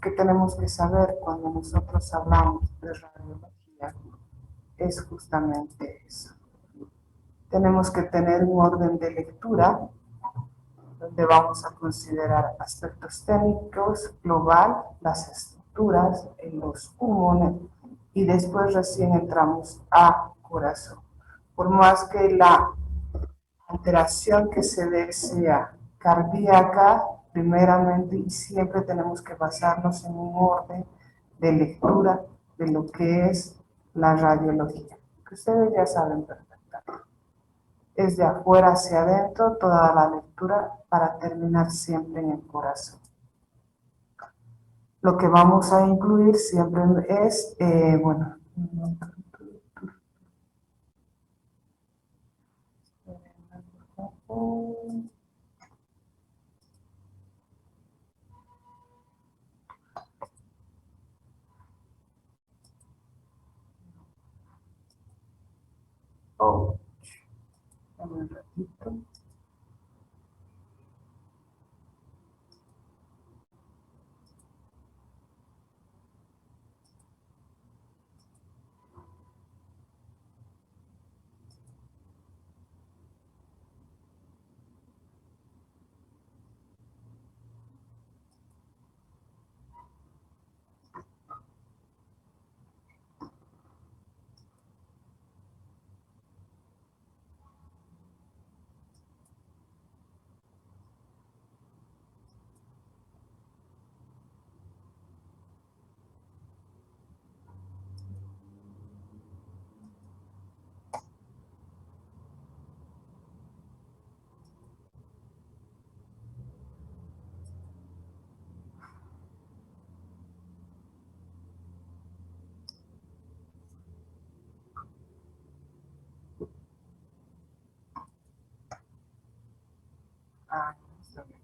que tenemos que saber cuando nosotros hablamos de radiología es justamente eso. Tenemos que tener un orden de lectura donde vamos a considerar aspectos técnicos, global, las estructuras, los pulmones, y después recién entramos a corazón. Por más que la alteración que se dé sea cardíaca, primeramente, y siempre tenemos que basarnos en un orden de lectura de lo que es la radiología, que ustedes ya saben perfectamente. Es de afuera hacia adentro toda la lectura para terminar siempre en el corazón. Lo que vamos a incluir siempre es, bueno, oh, dame un ratito. Ah, está bien.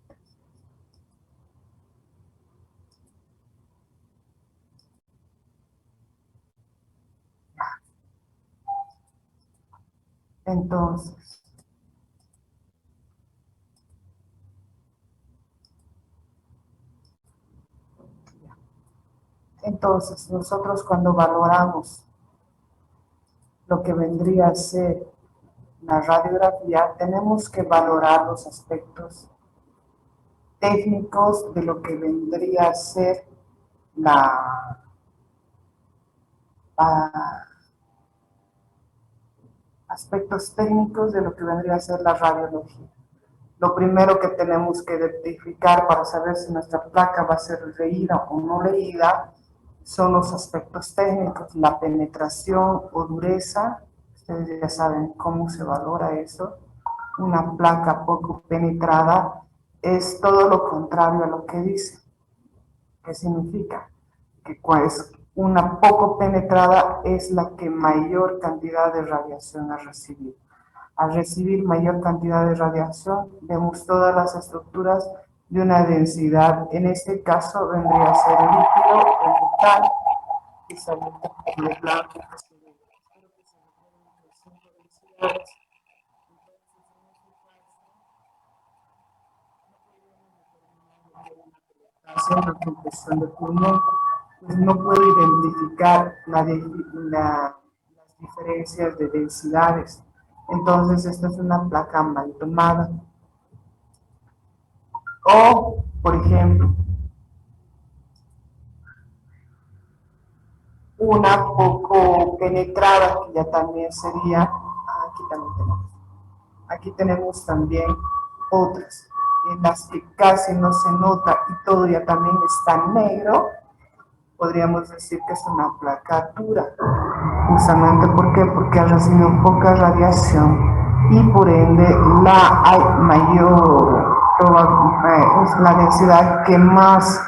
Entonces, nosotros cuando valoramos lo que vendría a ser la radiografía, tenemos que valorar los aspectos técnicos de lo que vendría a ser la, aspectos técnicos de lo que vendría a ser la radiología. Lo primero que tenemos que identificar para saber si nuestra placa va a ser leída o no leída son los aspectos técnicos, la penetración o dureza. Ustedes ya saben cómo se valora eso. Una placa poco penetrada es todo lo contrario a lo que dice. ¿Qué significa? Que pues una poco penetrada es la que mayor cantidad de radiación ha recibido. Al recibir mayor cantidad de radiación, vemos todas las estructuras de una densidad, en este caso vendría a ser líquido o metal, y saliente de blanco. Haciendo compresión de pulmón, pues no puedo identificar las diferencias de densidades. Entonces, esta es una placa mal tomada. O, por ejemplo, una poco penetrada, que ya también sería, aquí tenemos también otras, en las que casi no se nota y todo ya también está negro, podríamos decir que es una placa dura. Justamente ¿por qué? Porque ha recibido poca radiación y por ende hay mayor la densidad que más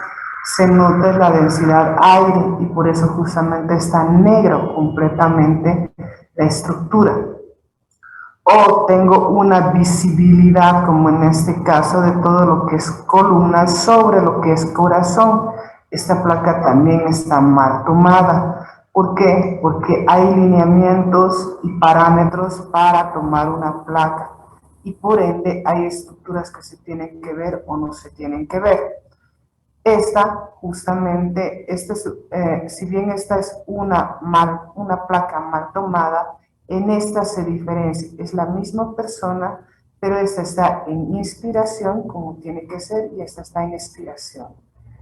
se nota es la densidad aire y por eso justamente está negro completamente la estructura. O tengo una visibilidad, como en este caso, de todo lo que es columna sobre lo que es corazón. Esta placa también está mal tomada. ¿Por qué? Porque hay lineamientos y parámetros para tomar una placa y por ende hay estructuras que se tienen que ver o no se tienen que ver. Esta, justamente, si bien esta es una placa mal tomada, en esta se diferencia, es la misma persona, pero esta está en inspiración, como tiene que ser, y esta está en expiración.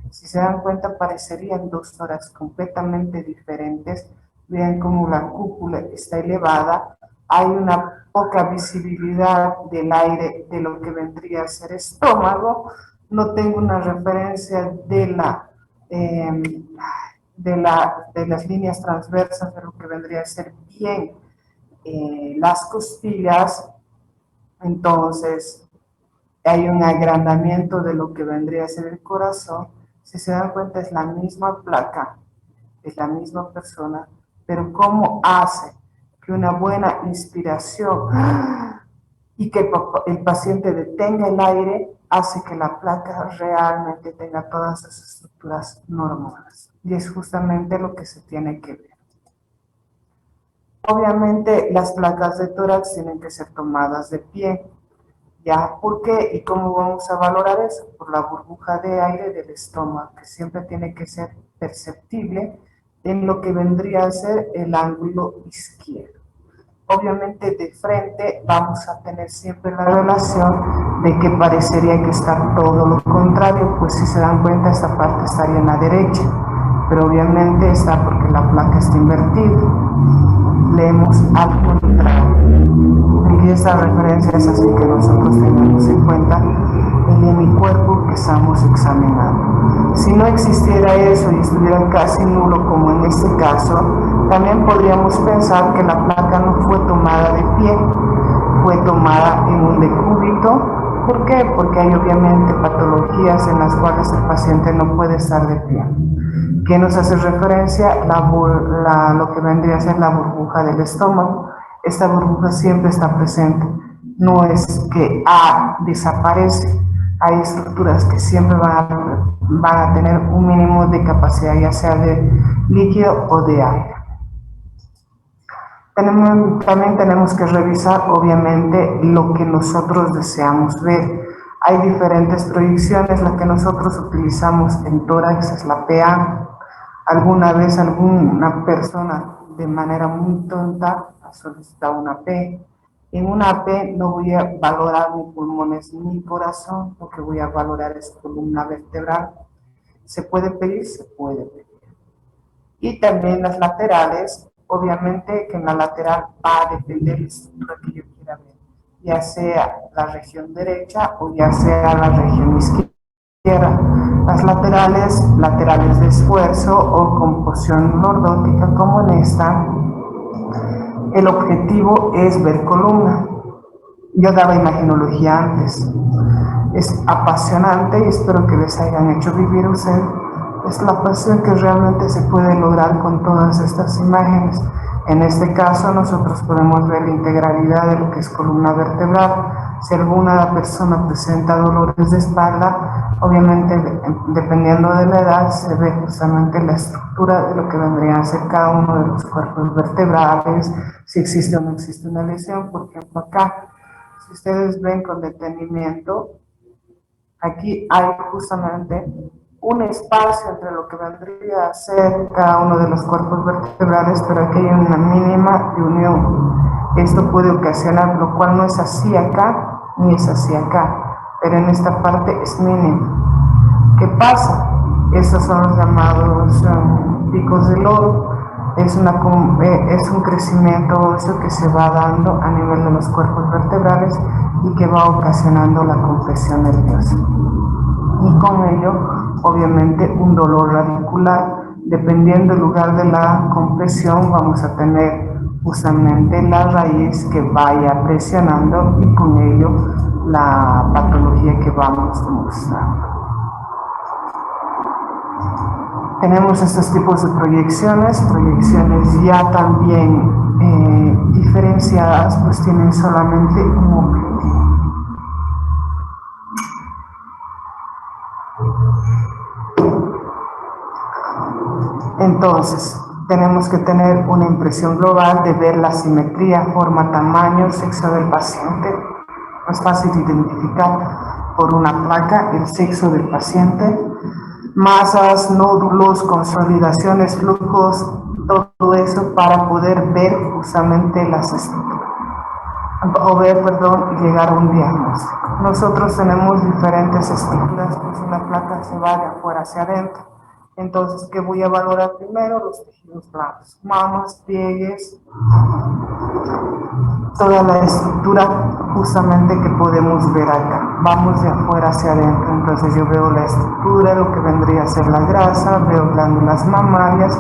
Si se dan cuenta, parecerían dos horas completamente diferentes. Vean cómo la cúpula está elevada, hay una poca visibilidad del aire de lo que vendría a ser estómago, no tengo una referencia eh, de las líneas transversas de lo que vendría a ser bien las costillas, entonces hay un agrandamiento de lo que vendría a ser el corazón. Si se dan cuenta, es la misma placa, es la misma persona, pero ¿cómo hace que una buena inspiración y que el paciente detenga el aire hace que la placa realmente tenga todas las estructuras normales? Y es justamente lo que se tiene que ver. Obviamente las placas de tórax tienen que ser tomadas de pie. ¿Ya? ¿Por qué? ¿Y cómo vamos a valorar eso? Por la burbuja de aire del estómago, que siempre tiene que ser perceptible en lo que vendría a ser el ángulo izquierdo. Obviamente de frente vamos a tener siempre la relación de que parecería que está todo lo contrario, pues si se dan cuenta esta parte estaría en la derecha, pero obviamente está porque la placa está invertida. Leemos al contrario. Y esa referencia es así que nosotros tenemos en cuenta el hemicuerpo que estamos examinando. Si no existiera eso y estuviera casi nulo como en este caso, también podríamos pensar que la placa no fue tomada de pie, fue tomada en un decúbito. ¿Por qué? Porque hay obviamente patologías en las cuales el paciente no puede estar de pie. ¿Qué nos hace referencia? Lo que vendría a ser la burbuja del estómago. Esta burbuja siempre está presente. No es que desaparece. Hay estructuras que siempre van a tener un mínimo de capacidad, ya sea de líquido o de aire. También tenemos que revisar, obviamente, lo que nosotros deseamos ver. Hay diferentes proyecciones. La que nosotros utilizamos en tórax es la PA. Alguna vez alguna persona de manera muy tonta ha solicitado una P. En una P no voy a valorar ni pulmones ni corazón, lo que voy a valorar es columna vertebral. ¿Se puede pedir? Se puede pedir. Y también las laterales, obviamente que en la lateral va a depender de la estructura que yo quiera ver, ya sea la región derecha o ya sea la región izquierda. Las laterales de esfuerzo o con porción lordótica, como en esta, el objetivo es ver columna. Yo daba imagenología antes. Es apasionante y espero que les hayan hecho vivir ustedes. Es la pasión que realmente se puede lograr con todas estas imágenes. En este caso nosotros podemos ver la integralidad de lo que es columna vertebral. Si alguna persona presenta dolores de espalda, obviamente dependiendo de la edad se ve justamente la estructura de lo que vendría a ser cada uno de los cuerpos vertebrales, si existe o no existe una lesión. Por ejemplo acá, si ustedes ven con detenimiento, aquí hay justamente un espacio entre lo que vendría a ser cada uno de los cuerpos vertebrales, pero aquí hay una mínima unión. Esto puede ocasionar, lo cual no es así acá, ni es así acá, pero en esta parte es mínimo. ¿Qué pasa? Estos son los llamados picos de lodo. Es un crecimiento óseo que se va dando a nivel de los cuerpos vertebrales y que va ocasionando la compresión nerviosa. Y con ello, obviamente, un dolor radicular. Dependiendo del lugar de la compresión, vamos a tener justamente la raíz que vaya presionando y con ello la patología que vamos mostrando. Tenemos estos tipos de proyecciones ya también diferenciadas, pues tienen solamente un objetivo. Entonces, tenemos que tener una impresión global de ver la simetría, forma, tamaño, sexo del paciente. No es fácil identificar por una placa el sexo del paciente. masas, nódulos, consolidaciones, flujos, todo eso para poder ver justamente las estructuras, o ver, perdón, y llegar a un diagnóstico. Nosotros tenemos diferentes estructuras, pues una placa se va de afuera hacia adentro. Entonces, ¿qué voy a valorar primero? Los tejidos blandos, mamas, pliegues, toda la estructura justamente que podemos ver acá. Vamos de afuera hacia adentro, entonces yo veo la estructura, lo que vendría a ser la grasa, veo glándulas mamarias,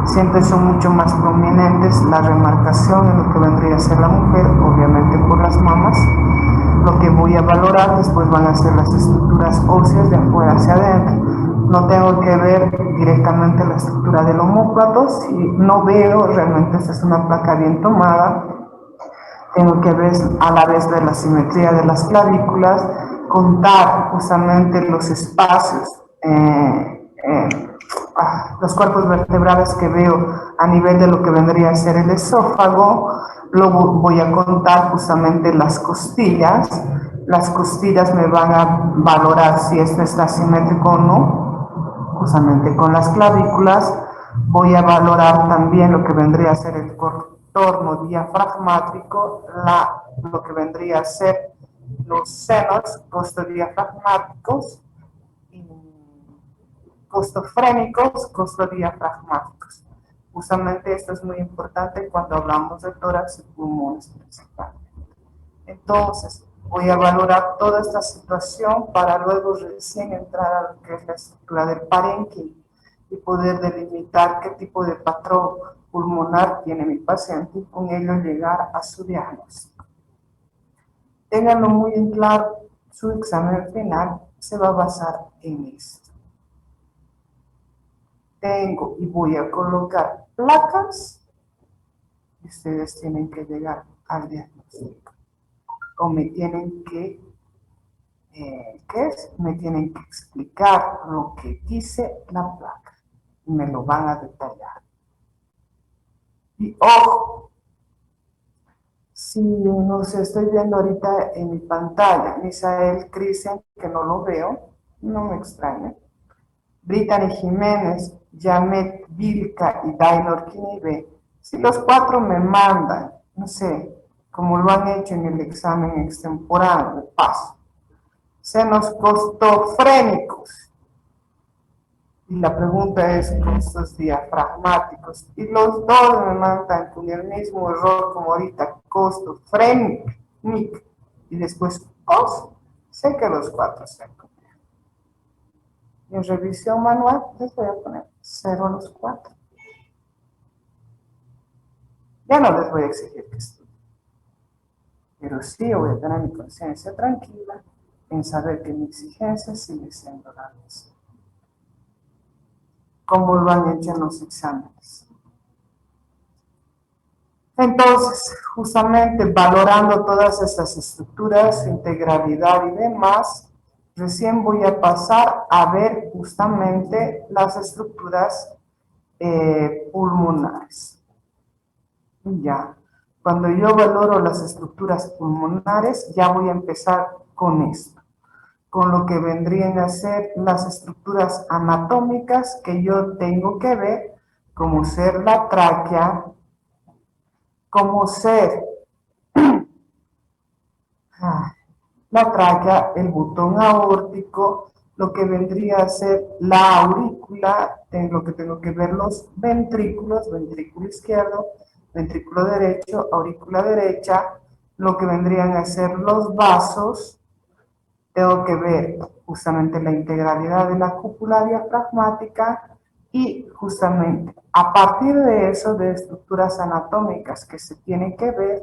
siempre son mucho más prominentes la remarcación en lo que vendría a ser la mujer, obviamente por las mamas. Lo que voy a valorar después van a ser las estructuras óseas de afuera hacia adentro. No tengo que ver directamente la estructura del omóplato, si no veo realmente esta es una placa bien tomada. Tengo que ver a la vez de la simetría de las clavículas, contar justamente los espacios, los cuerpos vertebrales que veo a nivel de lo que vendría a ser el esófago. Luego voy a contar justamente las costillas. Las costillas me van a valorar si esto está simétrico o no, justamente con las clavículas. Voy a valorar también lo que vendría a ser el contorno diafragmático, lo que vendría a ser los senos costodiafragmáticos, costofrénicos, costodiafragmáticos. Justamente esto es muy importante cuando hablamos de tórax y pulmones principalmente. Entonces, voy a valorar toda esta situación para luego recién entrar a lo que es la estructura del parénquima y poder delimitar qué tipo de patrón pulmonar tiene mi paciente y con ello llegar a su diagnóstico. Ténganlo muy en claro, su examen final se va a basar en esto. Tengo y voy a colocar placas y ustedes tienen que llegar al diagnóstico. O me tienen que, ¿qué es? Me tienen que explicar lo que dice la placa. Y me lo van a detallar. Y ojo, si nos estoy viendo ahorita en mi pantalla, Misael Crisen, que no lo veo, no me extraña. Brittany Jiménez, Jamet Vilca y Dainor Quinibe, si los cuatro me mandan, no sé, como lo han hecho en el examen extemporáneo de paso, senos costofrénicos, y la pregunta es costos diafragmáticos, y los dos me mandan con el mismo error como ahorita, costofrénico, y después os, sé que los cuatro se han comido. Y en revisión manual les voy a poner 0 a los 4. Ya no les voy a exigir que estudien, pero sí voy a tener mi conciencia tranquila en saber que mi exigencia sigue siendo la misma. Como lo han hecho en los exámenes. Entonces, justamente valorando todas esas estructuras, su integralidad y demás, recién voy a pasar a ver justamente las estructuras pulmonares. Ya, cuando yo valoro las estructuras pulmonares, ya voy a empezar con esto, con lo que vendrían a ser las estructuras anatómicas que yo tengo que ver, como ser la tráquea, como ser la tráquea, el botón aórtico, lo que vendría a ser la aurícula, lo que tengo que ver los ventrículos, ventrículo izquierdo, ventrículo derecho, aurícula derecha, lo que vendrían a ser los vasos, tengo que ver justamente la integralidad de la cúpula diafragmática y justamente a partir de eso, de estructuras anatómicas que se tienen que ver,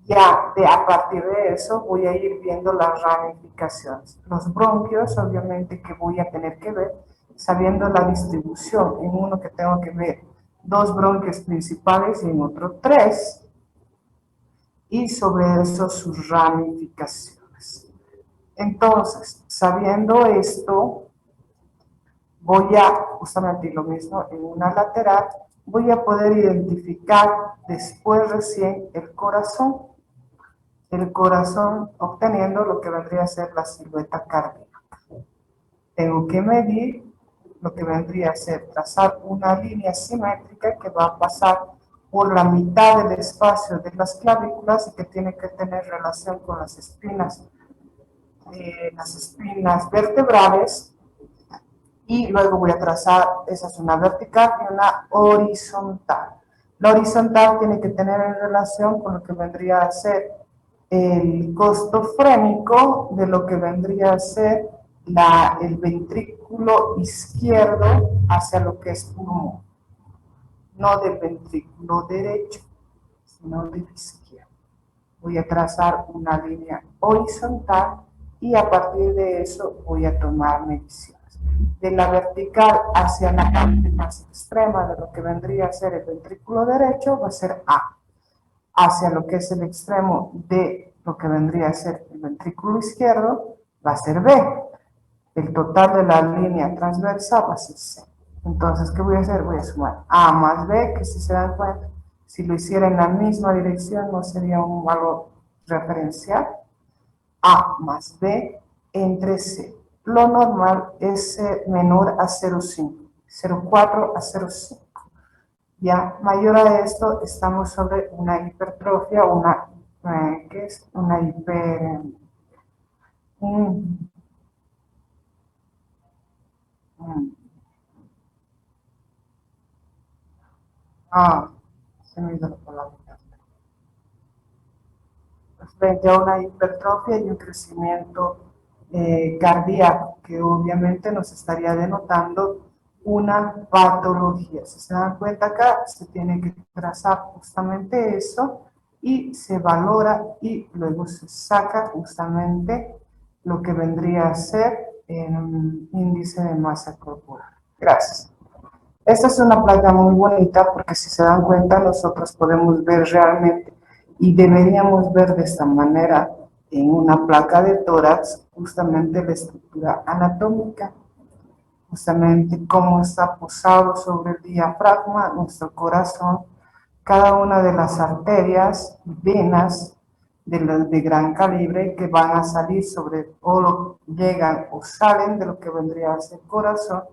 ya a partir de eso voy a ir viendo las ramificaciones. Los bronquios, obviamente, que voy a tener que ver, sabiendo la distribución. En uno que tengo que ver 2 bronquios principales y en otro 3. Y sobre eso sus ramificaciones. Entonces, sabiendo esto, voy a, justamente lo mismo en una lateral, voy a poder identificar después recién el corazón obteniendo lo que vendría a ser la silueta cardíaca. Tengo que medir lo que vendría a ser trazar una línea simétrica que va a pasar por la mitad del espacio de las clavículas y que tiene que tener relación con las espinas vertebrales, y luego voy a trazar, esa es una vertical y una horizontal. La horizontal tiene que tener en relación con lo que vendría a ser el costo frénico de lo que vendría a ser el ventrículo izquierdo hacia lo que es pulmón, no del ventrículo derecho, sino del izquierdo. Voy a trazar una línea horizontal y a partir de eso voy a tomar mediciones. De la vertical hacia la parte más extrema de lo que vendría a ser el ventrículo derecho va a ser A. Hacia lo que es el extremo de lo que vendría a ser el ventrículo izquierdo va a ser B. El total de la línea transversa va a ser C. Entonces, ¿qué voy a hacer? Voy a sumar A más B, que si se dan cuenta, si lo hiciera en la misma dirección no sería un valor referencial. A más B entre C. Lo normal es menor a 0,5, 0,4 a 0,5. Ya mayor a esto, estamos sobre una hipertrofia, ¿qué es? Una se me dio la palabra. Frente a una hipertrofia y un crecimiento cardíaco, que obviamente nos estaría denotando una patología. Si se dan cuenta acá, se tiene que trazar justamente eso y se valora y luego se saca justamente lo que vendría a ser el índice de masa corporal. Gracias. Esta es una placa muy bonita porque si se dan cuenta nosotros podemos ver realmente y deberíamos ver de esta manera en una placa de tórax justamente la estructura anatómica, justamente cómo está posado sobre el diafragma, nuestro corazón, cada una de las arterias, venas de gran calibre que van a salir sobre, o llegan o salen de lo que vendría a ser corazón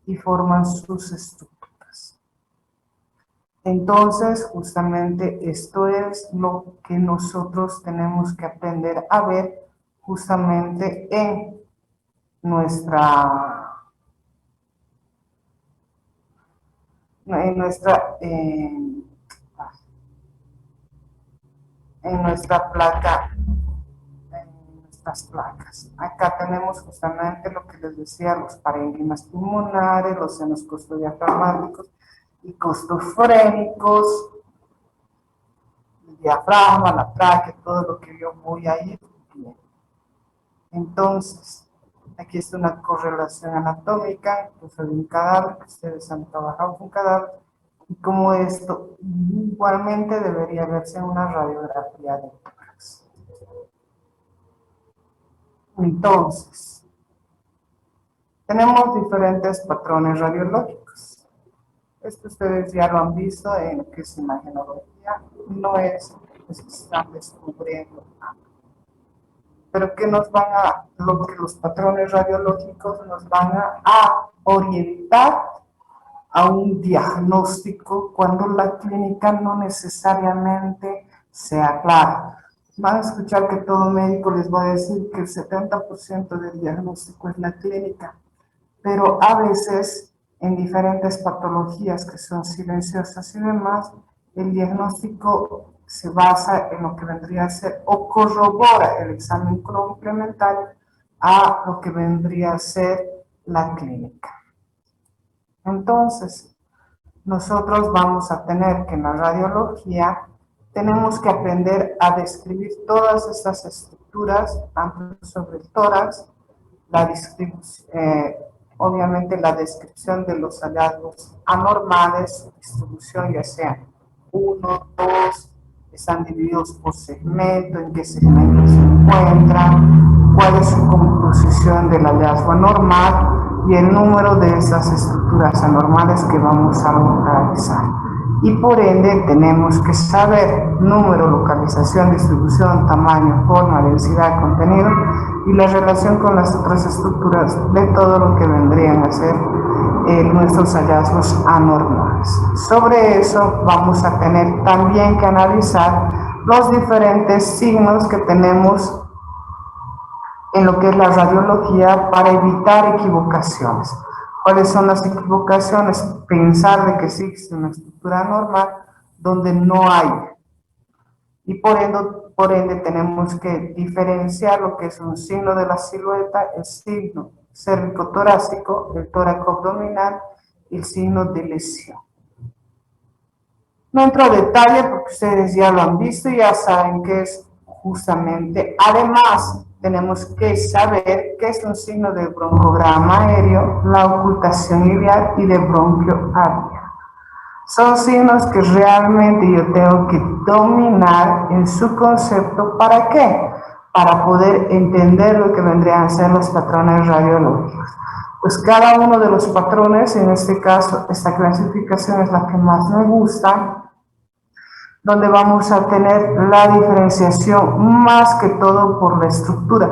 y forman sus estructuras. Entonces, justamente esto es lo que nosotros tenemos que aprender a ver justamente en nuestra en nuestra placa, en nuestras placas. Acá tenemos justamente lo que les decía, los parénquimas pulmonares, los senos costodiafragmáticos y costofrénicos, el diafragma, la tráquea, todo lo que yo voy a ir viendo. Entonces, aquí está una correlación anatómica, pues de un cadáver, que ustedes han trabajado con cadáver, y como esto igualmente debería verse en una radiografía de tórax. Entonces, tenemos diferentes patrones radiológicos. Esto ustedes ya lo han visto en lo que es imagenología, no es que se están descubriendo nada. Pero que nos van a, lo que los patrones radiológicos nos van a orientar a un diagnóstico cuando la clínica no necesariamente sea clara. Van a escuchar que todo médico les va a decir que el 70% del diagnóstico es la clínica, pero a veces en diferentes patologías que son silenciosas y demás, el diagnóstico se basa en lo que vendría a ser o corrobora el examen complementario a lo que vendría a ser la clínica. Entonces, nosotros vamos a tener que en la radiología tenemos que aprender a describir todas estas estructuras, tanto sobre el tórax, la obviamente la descripción de los hallazgos anormales, su distribución, ya sea 1, 2, están divididos por segmento, en qué segmento se encuentran, cuál es su composición del hallazgo anormal y el número de esas estructuras anormales que vamos a localizar. Y por ende tenemos que saber número, localización, distribución, tamaño, forma, densidad, contenido y la relación con las otras estructuras de todo lo que vendrían a ser nuestros hallazgos anormales. Sobre eso vamos a tener también que analizar los diferentes signos que tenemos en lo que es la radiología para evitar equivocaciones. ¿Cuáles son las equivocaciones? Pensar de que existe una estructura normal donde no hay. Y por ende tenemos que diferenciar lo que es un signo de la silueta, el signo cérvico-torácico, el tórax abdominal y el signo de lesión. No entro a detalle porque ustedes ya lo han visto y ya saben que es justamente. Además, tenemos que saber qué es un signo de broncograma aéreo, la ocultación iliar y de bronquio área. Son signos que realmente yo tengo que dominar en su concepto. ¿Para qué? Para poder entender lo que vendrían a ser los patrones radiológicos. Pues cada uno de los patrones, en este caso, esta clasificación es la que más me gusta, donde vamos a tener la diferenciación más que todo por la estructura,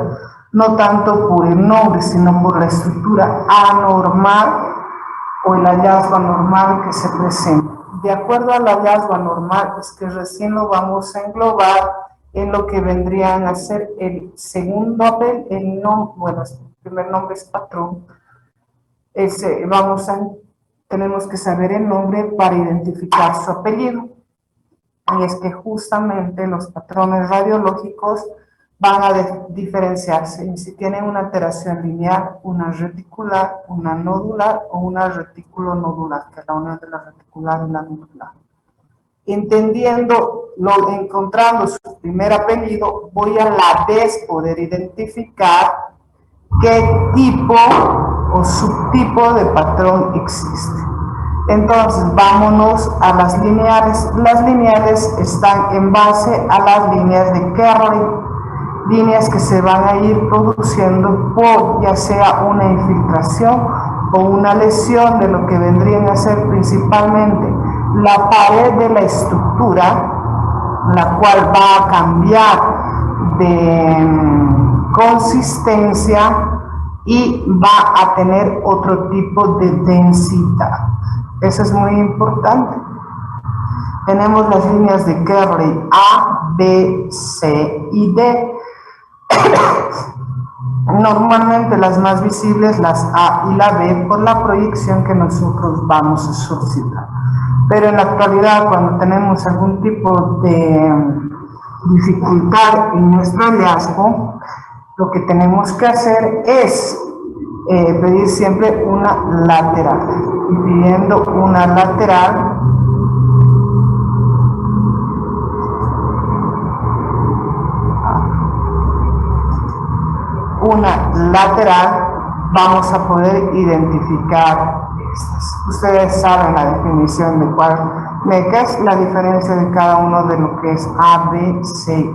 no tanto por el nombre, sino por la estructura anormal o el hallazgo anormal que se presenta. De acuerdo al hallazgo anormal, es que recién lo vamos a englobar en lo que vendrían a ser el segundo papel, el primer nombre es patrón. Tenemos que saber el nombre para identificar su apellido. Y es que justamente los patrones radiológicos van a diferenciarse si tienen una alteración lineal, una reticular, una nodular o una reticulonodular, que es la unión de la reticular y la nodular. Encontrando su primer apellido, voy a la vez poder identificar qué tipo o subtipo de patrón existe. Entonces, vámonos a las lineales. Las lineales están en base a las líneas de Kerley, líneas que se van a ir produciendo por ya sea una infiltración o una lesión de lo que vendrían a ser principalmente la pared de la estructura, la cual va a cambiar de consistencia y va a tener otro tipo de densidad. Eso es muy importante. Tenemos las líneas de Kerley A, B, C y D. Normalmente las más visibles, las A y la B, por la proyección que nosotros vamos a suscitar. Pero en la actualidad, cuando tenemos algún tipo de dificultad en nuestro hallazgo, lo que tenemos que hacer es pedir siempre una lateral. Y pidiendo una lateral, vamos a poder identificar estas. Ustedes saben la definición de cuál es la diferencia de cada uno de lo que es A, B, C y D.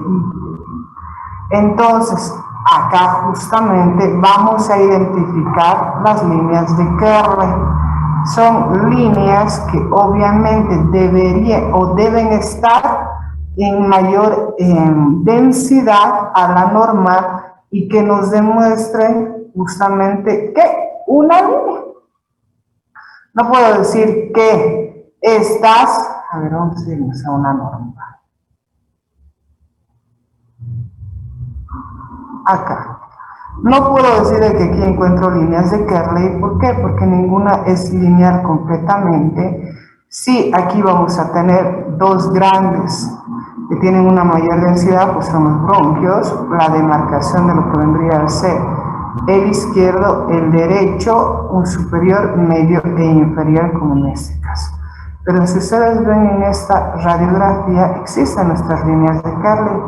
Entonces, acá justamente vamos a identificar las líneas de Kerley. Son líneas que obviamente deben estar en mayor densidad a la normal y que nos demuestren justamente que una línea. No puedo decir que estas, a ver, vamos a irnos a una normal. Acá. No puedo decir de que aquí encuentro líneas de Kerley. ¿Por qué? Porque ninguna es lineal completamente. Sí, aquí vamos a tener dos grandes que tienen una mayor densidad, pues son los bronquios, la demarcación de lo que vendría a ser el izquierdo, el derecho, un superior, medio e inferior, como en este caso. Pero si ustedes ven en esta radiografía, existen nuestras líneas de Kerley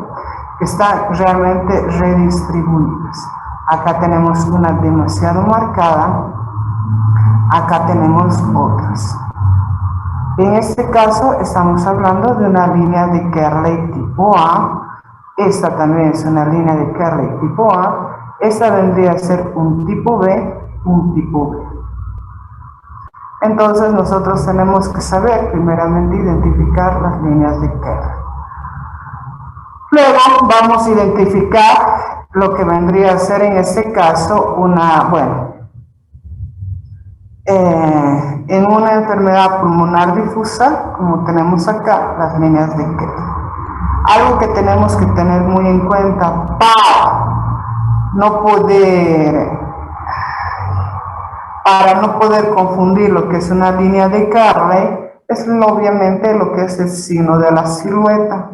que están realmente redistribuidas. Acá tenemos una demasiado marcada, acá tenemos otras. En este caso estamos hablando de una línea de Kerley tipo A. Esta también es una línea de Kerley tipo A. Esta vendría a ser un tipo B, un tipo B. Entonces nosotros tenemos que saber primeramente identificar las líneas de Kerley. Luego vamos a identificar lo que vendría a ser en este caso en una enfermedad pulmonar difusa, como tenemos acá, las líneas de Kett. Algo que tenemos que tener muy en cuenta para no poder confundir lo que es una línea de Carrey, es obviamente lo que es el signo de la silueta.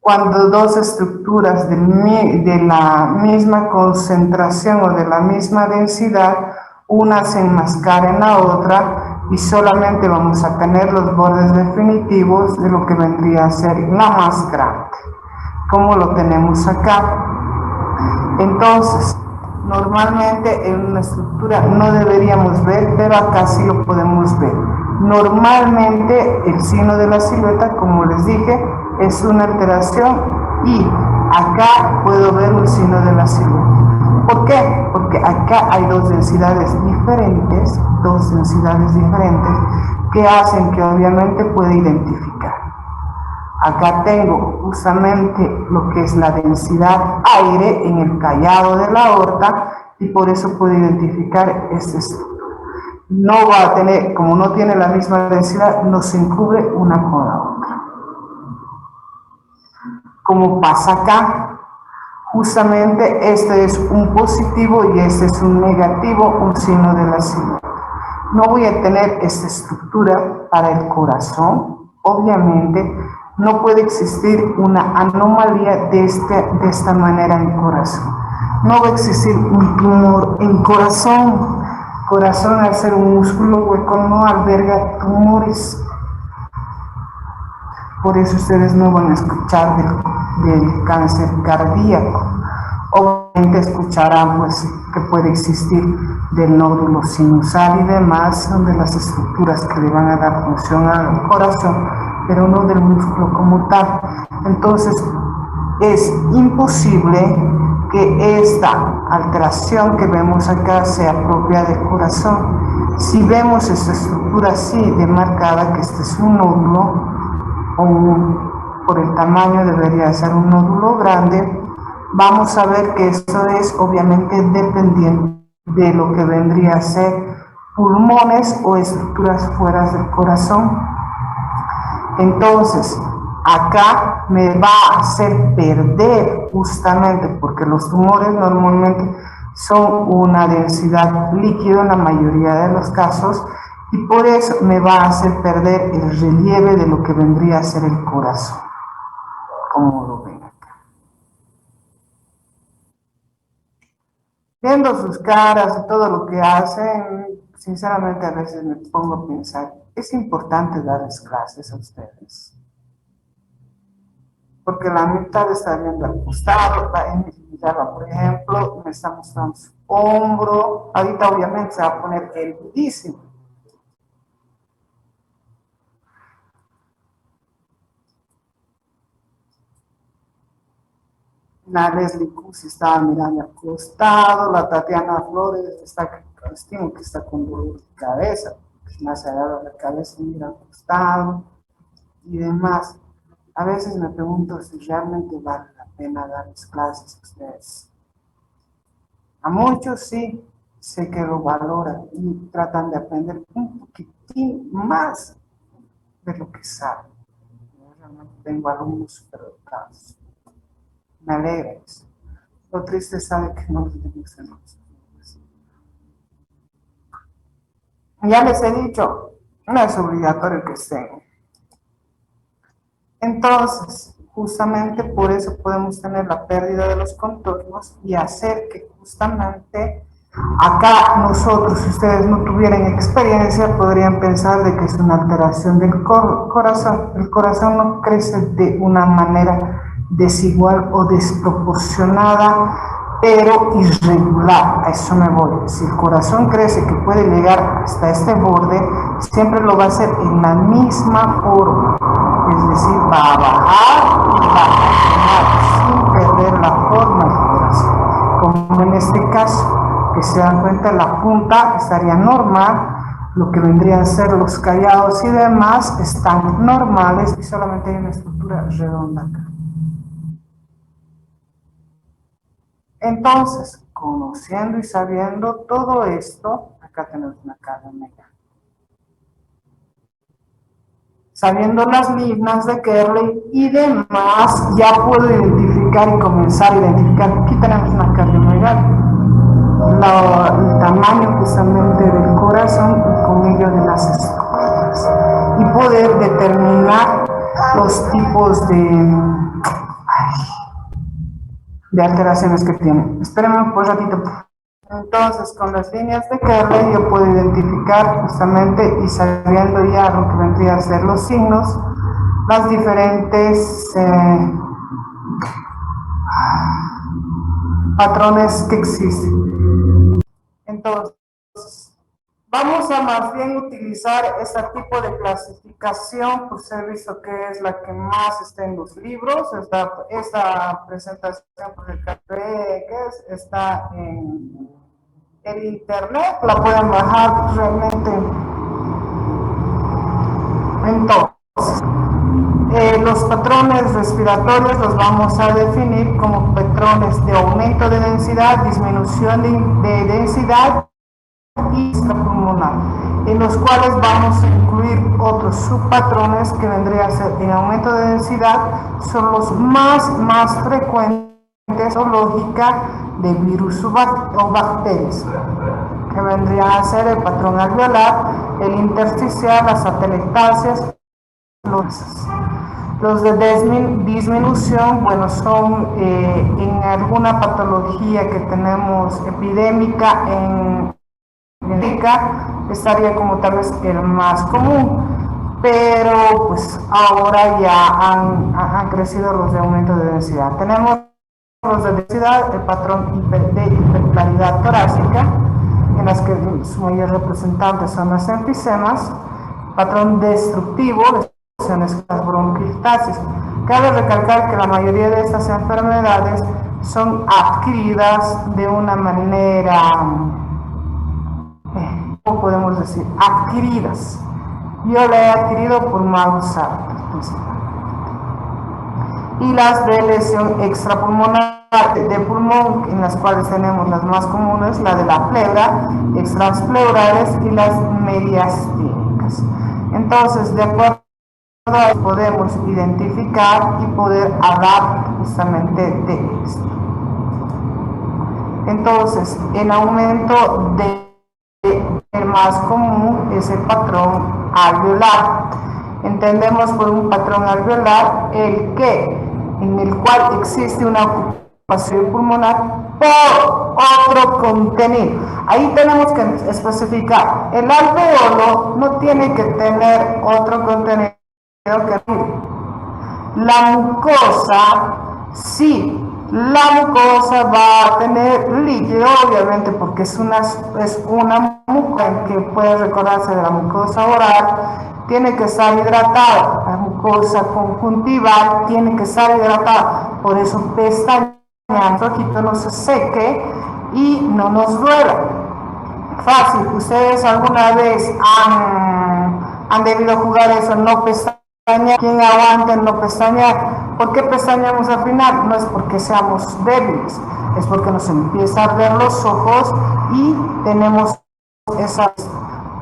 Cuando dos estructuras de la misma concentración o de la misma densidad, una se enmascara en la otra y solamente vamos a tener los bordes definitivos de lo que vendría a ser la más grande, como lo tenemos acá. Entonces, normalmente en una estructura no deberíamos ver, pero acá sí lo podemos ver. Normalmente el signo de la silueta, como les dije, es una alteración y acá puedo ver un signo de la silueta. ¿Por qué? Porque acá hay dos densidades diferentes que hacen que obviamente pueda identificar. Acá tengo justamente lo que es la densidad aire en el callado de la aorta y por eso puedo identificar este estructura. No va a tener, como no tiene la misma densidad, no se encubre una con la otra. Como pasa acá, justamente este es un positivo y este es un negativo, un signo de la silueta. No voy a tener esta estructura para el corazón, obviamente. No puede existir una anomalía de esta manera en corazón. No va a existir un tumor en corazón. Corazón, al ser un músculo hueco, no alberga tumores. Por eso ustedes no van a escuchar del cáncer cardíaco. Obviamente escucharán pues, que puede existir del nódulo sinusal y demás, donde las estructuras que le van a dar función al corazón, pero no del músculo como tal. Entonces, es imposible que esta alteración que vemos acá sea propia del corazón. Si vemos esta estructura así demarcada, que este es un nódulo, por el tamaño debería ser un nódulo grande, vamos a ver que esto es obviamente dependiente de lo que vendría a ser pulmones o estructuras fuera del corazón. Entonces, acá me va a hacer perder justamente porque los tumores normalmente son una densidad líquida en la mayoría de los casos y por eso me va a hacer perder el relieve de lo que vendría a ser el corazón, como lo ven acá. Viendo sus caras y todo lo que hacen, sinceramente a veces me pongo a pensar, es importante darles clases a ustedes. Porque la mitad está viendo al costado, por ejemplo, me está mostrando su hombro, ahorita obviamente se va a poner erudísimo. La Leslie Cusi estaba mirando al costado, la Tatiana Flores estimo que está con dolor de cabeza, más allá de la cabeza mira al costado y demás. A veces me pregunto si realmente vale la pena darles clases a ustedes. A muchos sí, sé que lo valoran y tratan de aprender un poquitín más de lo que saben. Yo realmente tengo alumnos superdotados. Me alegra eso. Lo triste es saber que no tenemos en nosotros. Ya les he dicho, no es obligatorio que estén. Entonces, justamente por eso podemos tener la pérdida de los contornos y hacer que justamente acá nosotros, si ustedes no tuvieran experiencia, podrían pensar de que es una alteración del corazón. El corazón no crece de una manera desigual o desproporcionada, pero irregular. A eso me voy. Si el corazón crece que puede llegar hasta este borde, siempre lo va a hacer en la misma forma. Es decir, va a bajar y va a subir sin perder la forma del corazón. Como en este caso, que se dan cuenta, la punta estaría normal, lo que vendrían a ser los callados y demás están normales y solamente hay una estructura redonda acá. Entonces, conociendo y sabiendo todo esto, Acá tenemos una carga omega. Sabiendo las líneas de Kerley y demás, ya puedo identificar y comenzar a identificar. Aquí tenemos una cardiomegalia, el tamaño justamente del corazón y con ello de las estructuras. Y poder determinar los tipos de alteraciones que tiene. Espérenme un ratito. Entonces, con las líneas de Kerley yo puedo identificar justamente y sabiendo ya lo que vendría a ser los signos, las diferentes patrones que existen. Entonces, vamos a más bien utilizar este tipo de clasificación por ser visto que es la que más está en los libros. Esta presentación por el café que está en el internet, la pueden bajar realmente. Entonces, los patrones respiratorios los vamos a definir como patrones de aumento de densidad, disminución de densidad y extrapulmonar, en los cuales vamos a incluir otros subpatrones que vendría a ser en aumento de densidad, son los más frecuentes o lógica de virus o bacterias, que vendría a ser el patrón alveolar, el intersticial, las atelectasias, los de disminución, bueno, son en alguna patología que tenemos epidémica estaría como tal vez el más común, pero pues ahora ya han crecido los de aumento de densidad. Tenemos los de densidad, el patrón de hiperclaridad torácica, en las que su mayor representante son las enfisemas, patrón destructivo, las bronquiectasis. Cabe recalcar que la mayoría de estas enfermedades son adquiridas de una manera, ¿cómo podemos decir? Adquiridas. Yo la he adquirido por malos hábitos. Y las de lesión extrapulmonar de pulmón, en las cuales tenemos las más comunes, la de la pleura, extraspleurales y las mediastínicas. Entonces, de acuerdo a eso, podemos identificar y poder hablar justamente de esto. Entonces, el aumento el más común es el patrón alveolar. Entendemos por un patrón alveolar en el cual existe una ocupación pulmonar por otro contenido. Ahí tenemos que especificar, el alveolo no tiene que tener otro contenido que la mucosa, sí. La mucosa va a tener líquido, obviamente, porque es una mucosa que puede recordarse de la mucosa oral, tiene que estar hidratada. La mucosa conjuntival tiene que estar hidratada, por eso pestañear, el ojito no se seque y no nos duela. Fácil, ustedes alguna vez han debido jugar eso, no pestañear. ¿Quién aguanta en no pestañear? ¿Por qué pestañeamos al final? No es porque seamos débiles, es porque nos empieza a arder los ojos y tenemos esa...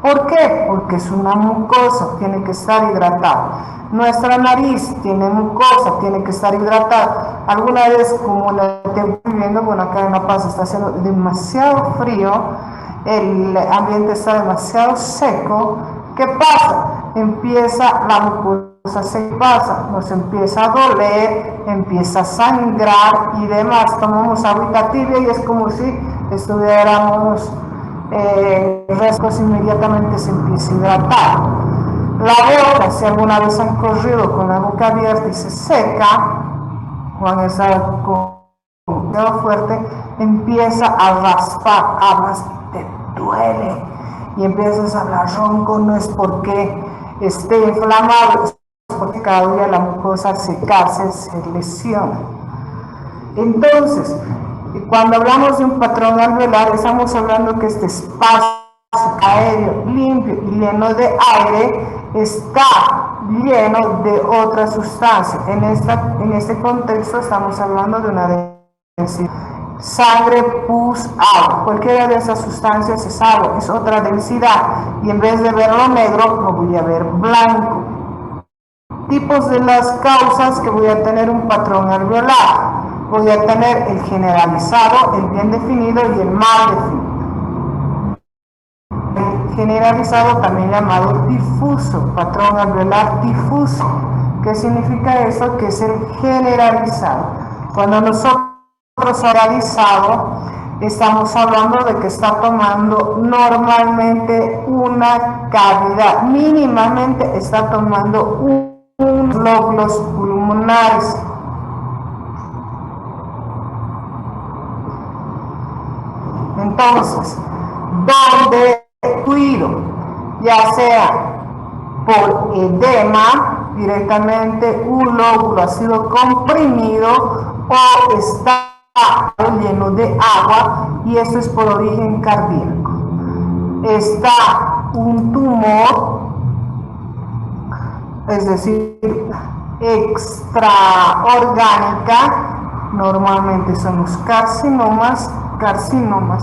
¿Por qué? Porque es una mucosa, tiene que estar hidratada. Nuestra nariz tiene mucosa, tiene que estar hidratada. Alguna vez, como la estoy viviendo, bueno, acá en La Paz está haciendo demasiado frío, el ambiente está demasiado seco. ¿Qué pasa? Empieza la mucosa, se pasa, nos empieza a doler, empieza a sangrar y demás. Tomamos agüita tibia y es como si estuviéramos frescos, inmediatamente se empieza a hidratar. La boca, si alguna vez han corrido con la boca abierta y se seca, cuando está con dedo fuerte, empieza a raspar, te duele y empiezas a hablar ronco, no es porque esté inflamado, es porque cada día la mucosa al secarse se lesiona. Entonces, cuando hablamos de un patrón alveolar, estamos hablando que este espacio aéreo limpio y lleno de aire está lleno de otra sustancia. En este contexto estamos hablando de una densidad. sangre, pus, agua. Cualquiera de esas sustancias es agua, es otra densidad. Y en vez de verlo negro, lo voy a ver blanco. Tipos de las causas que voy a tener un patrón alveolar. Voy a tener el generalizado, el bien definido y el mal definido. El generalizado también llamado difuso, patrón alveolar difuso. ¿Qué significa eso? Que es el generalizado. Cuando nosotros generalizado, estamos hablando de que está tomando normalmente una cavidad, mínimamente está tomando unos lóbulos pulmonares. Entonces, donde cuido, ya sea por edema, directamente un lóbulo ha sido comprimido o está lleno de agua, y esto es por origen cardíaco. Está un tumor, es decir, extraorgánica, normalmente son los carcinomas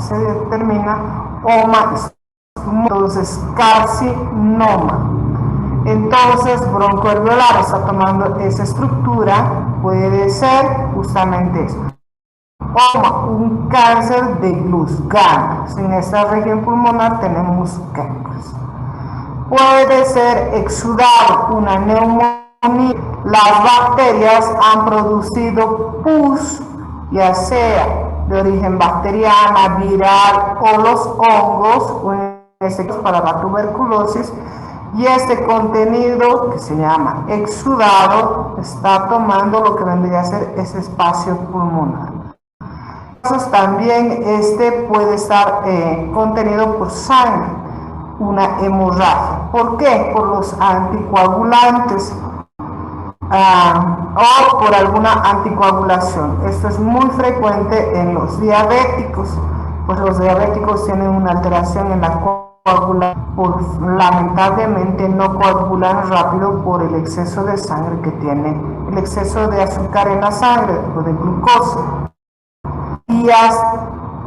se determina entonces carcinoma. Entonces broncoalveolar está tomando esa estructura, puede ser justamente eso. Un cáncer de los ganglios. En esta región pulmonar tenemos ganglios. Puede ser exudado, una neumonía. Las bacterias han producido pus, ya sea de origen bacteriana, viral o los hongos, o en este caso para la tuberculosis, y este contenido que se llama exudado está tomando lo que vendría a ser ese espacio pulmonar. También este puede estar contenido por sangre, una hemorragia. ¿Por qué? Por los anticoagulantes o por alguna anticoagulación. Esto es muy frecuente en los diabéticos, pues los diabéticos tienen una alteración en la coagulación, lamentablemente no coagulan rápido por el exceso de sangre que tiene, el exceso de azúcar en la sangre o de glucosa.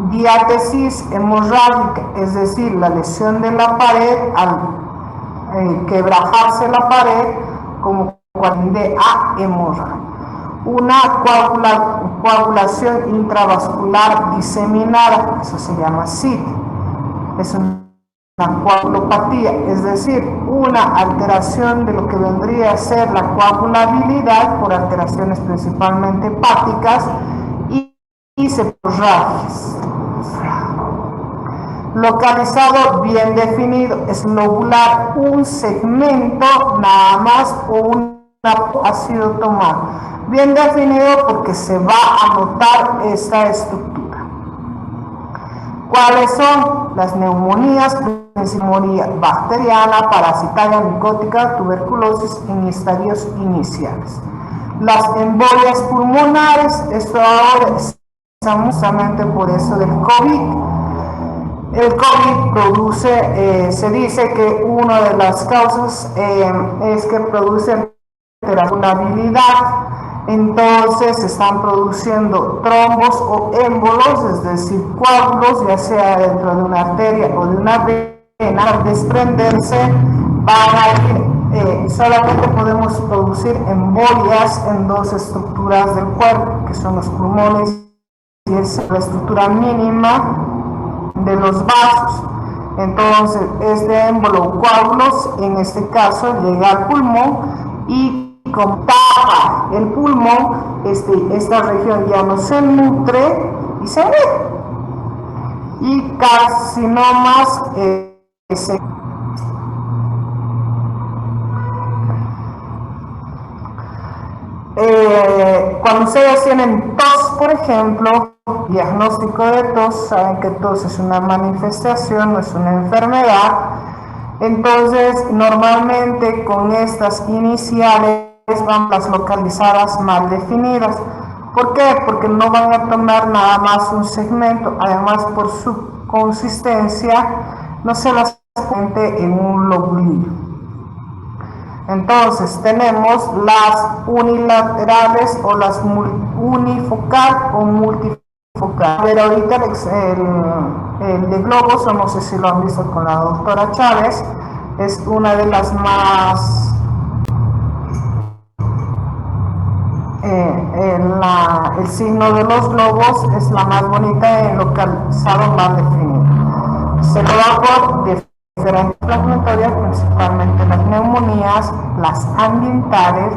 Diátesis hemorrágica, es decir, la lesión de la pared al quebrajarse la pared, como de a hemorragia. Una coagulación intravascular diseminada, eso se llama CID, es una coagulopatía, es decir, una alteración de lo que vendría a ser la coagulabilidad por alteraciones principalmente hepáticas y hemorragias. Localizado bien definido, es lobular, un segmento nada más o ha sido tomado. Bien definido porque se va a notar esta estructura. ¿Cuáles son? Las neumonías, neumonía bacteriana, parasitaria, micótica, tuberculosis en estadios iniciales. Las embolias pulmonares, esto ahora es justamente por eso del COVID. El COVID produce, se dice que una de las causas es que produce vulnerabilidad, entonces se están produciendo trombos o émbolos, es decir, coágulos, ya sea dentro de una arteria o de una vena. Al desprenderse van a ir, solamente podemos producir embolias en dos estructuras del cuerpo, que son los pulmones y la estructura mínima de los vasos. Entonces este émbolo o coágulos en este caso llega al pulmón y como tapa el pulmón, esta región ya no se nutre y se muere. Y carcinomas cuando ustedes tienen tos, por ejemplo, diagnóstico de tos, saben que tos es una manifestación, no es una enfermedad. Entonces, normalmente con estas iniciales van las localizadas mal definidas. ¿Por qué? Porque no van a tomar nada más un segmento, además por su consistencia no se las siente en un lobulillo. Entonces tenemos las unilaterales o las unifocal o multifocal. enfocar. Pero ahorita el de globos, no sé si lo han visto con la doctora Chávez, es una de las más el signo de los globos es la más bonita en localizado más definido. Se lo da por diferentes inflamatorias, principalmente las neumonías, las ambientales,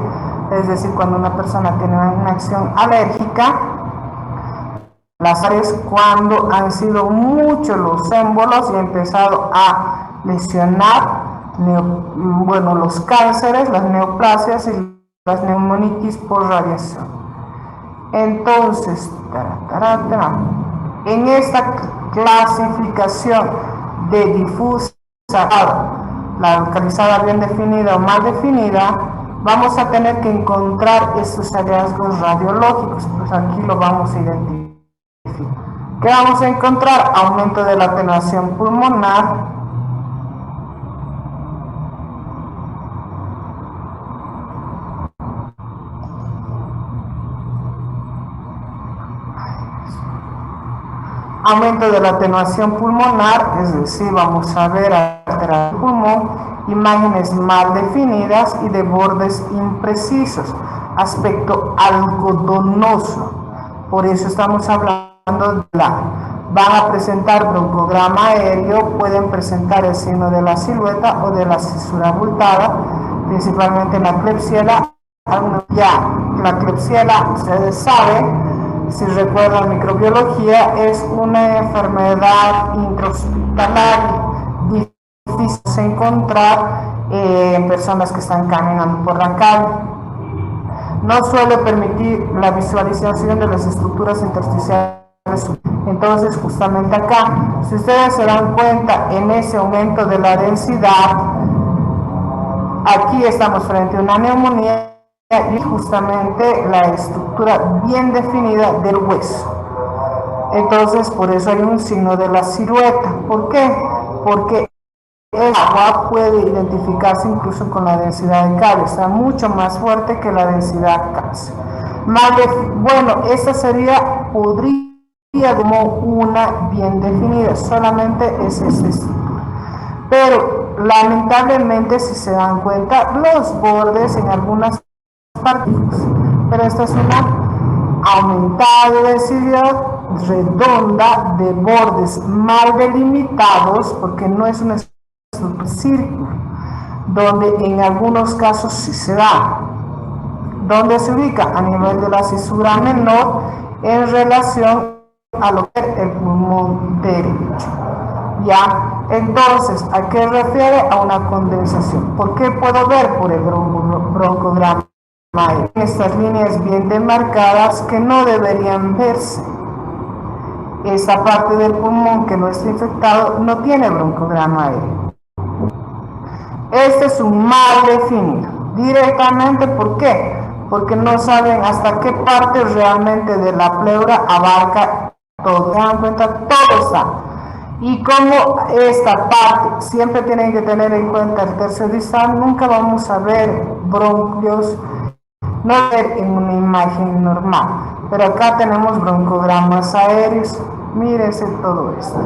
es decir, cuando una persona tiene una acción alérgica, las áreas cuando han sido muchos los émbolos y han empezado a lesionar, bueno, los cánceres, las neoplasias y las neumonitis por radiación. Entonces, en esta clasificación de difusa, la localizada bien definida o mal definida, vamos a tener que encontrar estos hallazgos radiológicos. Pues aquí lo vamos a identificar. ¿Qué vamos a encontrar? Aumento de la atenuación pulmonar, aumento de la atenuación pulmonar, es decir, vamos a ver alterado el pulmón, imágenes mal definidas y de bordes imprecisos, aspecto algodonoso. Por eso estamos hablando de van a presentar broncograma aéreo, pueden presentar el signo de la silueta o de la cisura abultada, principalmente en la Klebsiella. Ya, la Klebsiella, ustedes saben, si recuerdan microbiología, es una enfermedad intrahospitalaria, difícil de encontrar en personas que están caminando por la calle. No suele permitir la visualización de las estructuras intersticiales. Entonces, justamente acá, si ustedes se dan cuenta en ese aumento de la densidad, aquí estamos frente a una neumonía y justamente la estructura bien definida del hueso. Entonces, por eso hay un signo de la silueta. ¿Por qué? Porque el agua puede identificarse incluso con la densidad de calcio, está mucho más fuerte que la densidad de calcio. Bueno, esta podría como una bien definida, solamente es esta estructura. Pero lamentablemente, si se dan cuenta, los bordes en algunas partículas, pero esta es una aumentada de densidad redonda de bordes mal delimitados, porque no es un círculo, donde en algunos casos sí se da. ¿Dónde se ubica? A nivel de la cisura menor en relación a lo que es el pulmón derecho. ¿Ya? Entonces, ¿a qué refiere? A una condensación. ¿Por qué puedo ver? Por el broncograma. Estas líneas bien demarcadas que no deberían verse. Esta parte del pulmón que no está infectado no tiene broncograma aéreo. Este es un mal definido. Directamente, ¿por qué? Porque no saben hasta qué parte realmente de la pleura abarca todo. ¿Se dan cuenta? Todo está. Y como esta parte, siempre tienen que tener en cuenta el tercer distal, nunca vamos a ver bronquios, no ver en una imagen normal. Pero acá tenemos broncogramas aéreos. Mírense todo esto.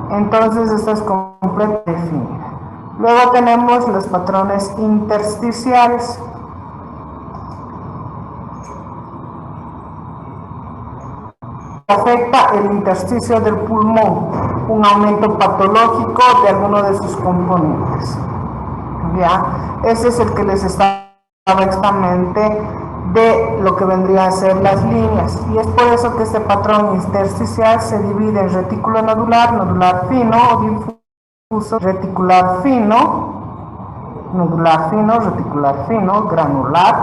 Entonces, esto es completamente definido. Luego tenemos los patrones intersticiales. Afecta el intersticio del pulmón, un aumento patológico de alguno de sus componentes. ¿Ya? Ese es el que les estaba exactamente de lo que vendrían a ser las líneas, y es por eso que este patrón intersticial se divide en retículo nodular, nodular fino o difuso, reticular fino, nodular fino, reticular fino, granular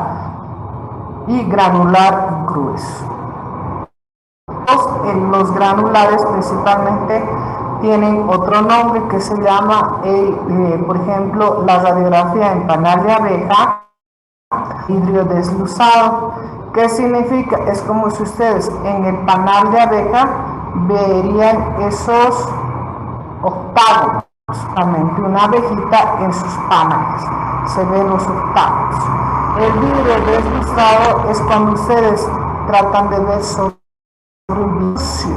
y granular grueso. Los granulares principalmente tienen otro nombre que se llama, por ejemplo, la radiografía en panal de abeja, vidrio desluzado. ¿Qué significa? Es como si ustedes en el panal de abeja verían esos octavos, justamente una abejita en sus panales, se ven los octavos. El vidrio desluzado es cuando ustedes tratan de ver sobre Eso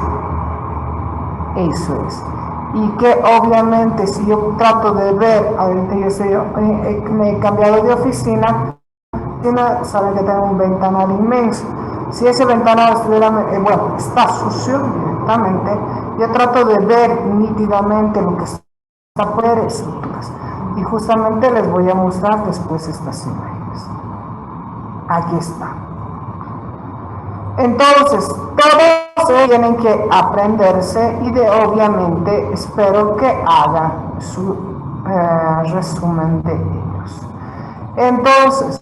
es. Y que obviamente si yo trato de ver, ahorita me he cambiado de oficina, saben que tengo un ventanal inmenso. Si ese ventanal estuviera, bueno, está sucio directamente, yo trato de ver nítidamente lo que está por estructuras. Y justamente les voy a mostrar después estas imágenes. Aquí está. Entonces, todos tienen que aprenderse y obviamente espero que hagan su resumen de ellos. Entonces,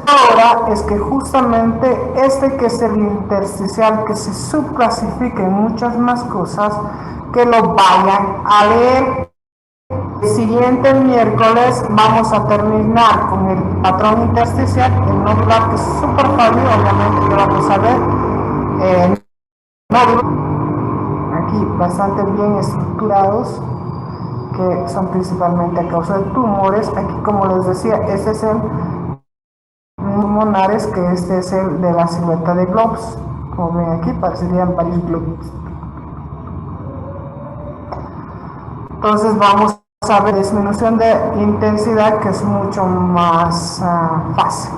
ahora es que justamente que es el intersticial, que se subclasifiquen muchas más cosas, que lo vayan a leer. El siguiente miércoles vamos a terminar con el patrón intersticial, el nodular, que es súper fácil, obviamente que vamos a ver. Aquí bastante bien estructurados, que son principalmente a causa de tumores. Aquí, como les decía, este es el pulmonares, que este es el de la silueta de globos. Como ven aquí, parecerían varios globos. Entonces vamos a ver disminución de intensidad, que es mucho más fácil.